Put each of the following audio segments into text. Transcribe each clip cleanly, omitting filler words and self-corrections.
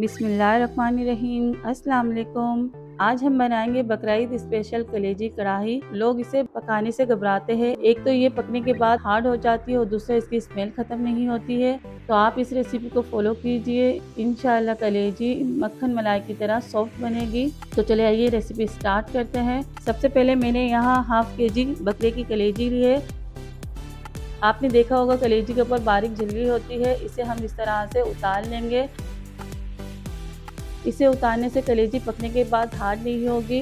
बिस्मिल्लाहिर्रहमानिर्रहीम। अस्सलाम वालेकुम। आज हम बनाएंगे बकरा ईद स्पेशल कलेजी कढ़ाई। लोग इसे पकाने से घबराते हैं, एक तो ये पकने के बाद हार्ड हो जाती है और दूसरा इसकी स्मेल ख़त्म नहीं होती है। तो आप इस रेसिपी को फॉलो कीजिए, इंशाल्लाह कलेजी मक्खन मलाई की तरह सॉफ्ट बनेगी। तो चले आइए रेसिपी स्टार्ट करते हैं। सबसे पहले मैंने यहाँ हाफ केजी बकरे की कलेजी ली है। आपने देखा होगा कलेजी के ऊपर बारीक झिल्ली होती है, इसे हम इस तरह से उतार लेंगे। इसे उतारने से कलेजी पकने के बाद हार्ड नहीं होगी।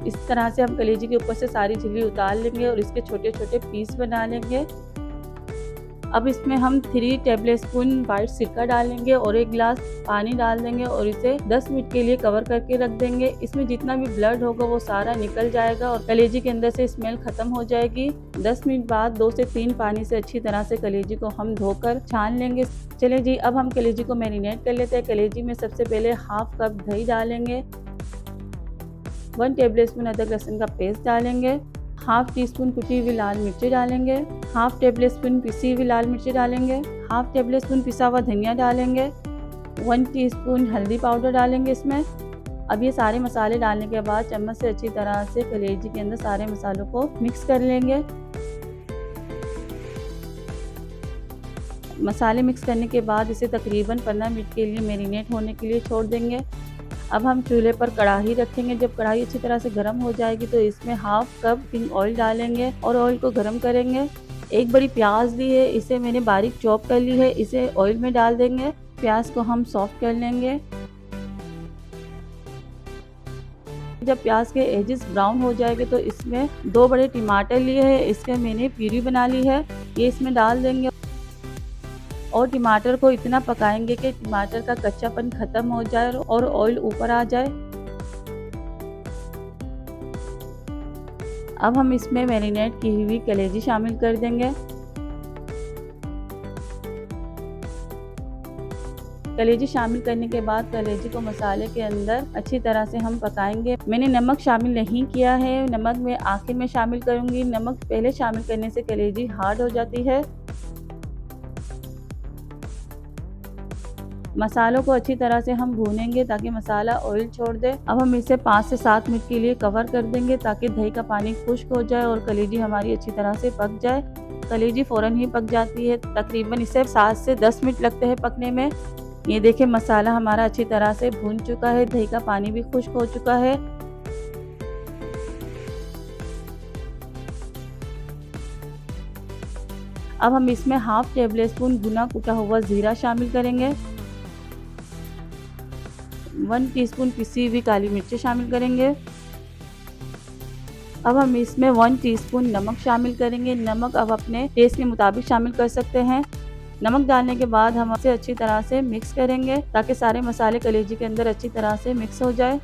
इस तरह से हम कलेजी के ऊपर से सारी झिल्ली उतार लेंगे और इसके छोटे छोटे पीस बना लेंगे। अब इसमें हम 3 टेबलस्पून वाइट सिरका डालेंगे और 1 गिलास पानी डाल देंगे और इसे 10 मिनट के लिए कवर करके रख देंगे। इसमें जितना भी ब्लड होगा वो सारा निकल जाएगा और कलेजी के अंदर से स्मेल खत्म हो जाएगी। 10 मिनट बाद 2 से 3 पानी से अच्छी तरह से कलेजी को हम धोकर छान लेंगे। चलिए जी, अब हम कलेजी को मैरिनेट कर लेते हैं। कलेजी में सबसे पहले हाफ कप दही डालेंगे, 1 टेबलस्पून अदरक लहसुन का पेस्ट डालेंगे, हाफ टी स्पून कुटी हुई लाल मिर्ची डालेंगे, हाफ टेबलस्पून पिसी हुई लाल मिर्ची डालेंगे, हाफ टेबलस्पून पिसा हुआ धनिया डालेंगे, 1 टीस्पून हल्दी पाउडर डालेंगे इसमें। अब ये सारे मसाले डालने के बाद चम्मच से अच्छी तरह से कलेजी के अंदर सारे मसालों को मिक्स कर लेंगे। मसाले मिक्स करने के बाद इसे तकरीबन 15 मिनट के लिए मैरिनेट होने के लिए छोड़ देंगे। अब हम चूल्हे पर कढ़ाई रखेंगे। जब कढ़ाई अच्छी तरह से गर्म हो जाएगी तो इसमें हाफ कप कुकिंग ऑयल डालेंगे और ऑयल को गर्म करेंगे। 1 बड़ी प्याज ली है, इसे मैंने बारीक चॉप कर ली है, इसे ऑयल में डाल देंगे। प्याज को हम सॉफ्ट कर लेंगे। जब प्याज के एजेस ब्राउन हो जाएंगे तो इसमें 2 बड़े टमाटर लिए हैं, इसके मैंने प्यूरी बना ली है, ये इसमें डाल देंगे और टमाटर को इतना पकाएंगे कि टमाटर का कच्चापन खत्म हो जाए और ऑयल ऊपर आ जाए। अब हम इसमें मैरिनेट की हुई कलेजी शामिल कर देंगे। कलेजी शामिल करने के बाद कलेजी को मसाले के अंदर अच्छी तरह से हम पकाएंगे। मैंने नमक शामिल नहीं किया है, नमक मैं आखिर में शामिल करूंगी। नमक पहले शामिल करने से कलेजी हार्ड हो जाती है। मसालों को अच्छी तरह से हम भूनेंगे ताकि मसाला ऑयल छोड़ दे। अब हम इसे 5 से 7 मिनट के लिए कवर कर देंगे ताकि दही का पानी खुश्क हो जाए और कलेजी हमारी अच्छी तरह से पक जाए। कलेजी फ़ौरन ही पक जाती है, तकरीबन इसे 7 से 10 मिनट लगते हैं पकने में। ये देखिए मसाला हमारा अच्छी तरह से भून चुका है, दही का पानी भी खुश्क हो चुका है। अब हम इसमें हाफ टेबलस्पून भुना कुटा हुआ जीरा शामिल करेंगे, 1 टीस्पून पिसी हुई काली मिर्च शामिल करेंगे। अब हम इसमें 1 टीस्पून नमक शामिल करेंगे। नमक अब अपने टेस्ट के मुताबिक शामिल कर सकते हैं। नमक डालने के बाद हम इसे अच्छी तरह से मिक्स करेंगे ताकि सारे मसाले कलेजी के अंदर अच्छी तरह से मिक्स हो जाए।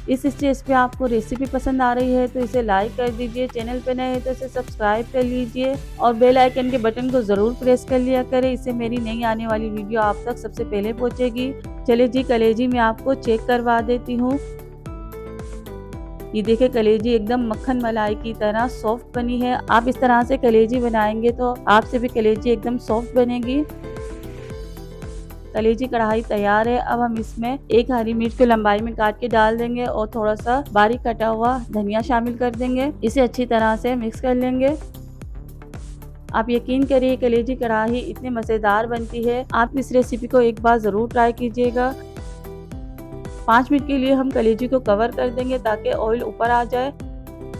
इस स्टेज पे आपको रेसिपी पसंद आ रही है तो इसे लाइक कर दीजिए, चैनल पे नए हैं तो इसे सब्सक्राइब कर लीजिए और बेल आइकन के बटन को ज़रूर प्रेस कर लिया करें, इससे मेरी नई आने वाली वीडियो आप तक सबसे पहले पहुंचेगी। चलिए जी, कलेजी मैं आपको चेक करवा देती हूँ। ये देखिए कलेजी एकदम मक्खन मलाई की तरह सॉफ्ट बनी है। आप इस तरह से कलेजी बनाएंगे तो आपसे भी कलेजी एकदम सॉफ्ट बनेगी। कलेजी कढ़ाई तैयार है। अब हम इसमें 1 हरी मिर्च को लंबाई में काट के डाल देंगे और थोड़ा सा बारीक कटा हुआ धनिया शामिल कर देंगे। इसे अच्छी तरह से मिक्स कर लेंगे। आप यकीन करिए कलेजी कढ़ाई इतनी मज़ेदार बनती है, आप इस रेसिपी को एक बार ज़रूर ट्राई कीजिएगा। 5 मिनट के लिए हम कलेजी को कवर कर देंगे ताकि ऑयल ऊपर आ जाए।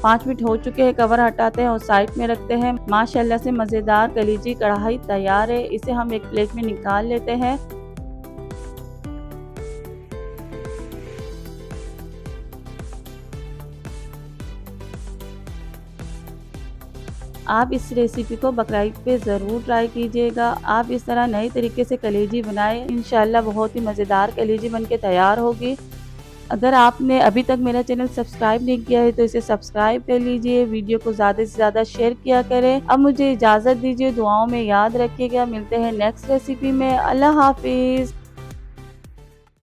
5 मिनट हो चुके हैं, कवर हटाते हैं और साइड में रखते हैं। माशाल्लाह से मज़ेदार कलेजी कढ़ाई तैयार है। इसे हम एक प्लेट में निकाल लेते हैं। आप इस रेसिपी को बकरा ईद पे ज़रूर ट्राई कीजिएगा। आप इस तरह नए तरीके से कलेजी बनाएं, इंशाल्लाह बहुत ही मज़ेदार कलेजी बनके तैयार होगी। अगर आपने अभी तक मेरा चैनल सब्सक्राइब नहीं किया है तो इसे सब्सक्राइब कर लीजिए, वीडियो को ज़्यादा से ज़्यादा शेयर किया करें। अब मुझे इजाज़त दीजिए, दुआओं में याद रखिएगा। मिलते हैं नेक्स्ट रेसिपी में। अल्लाह हाफिज़।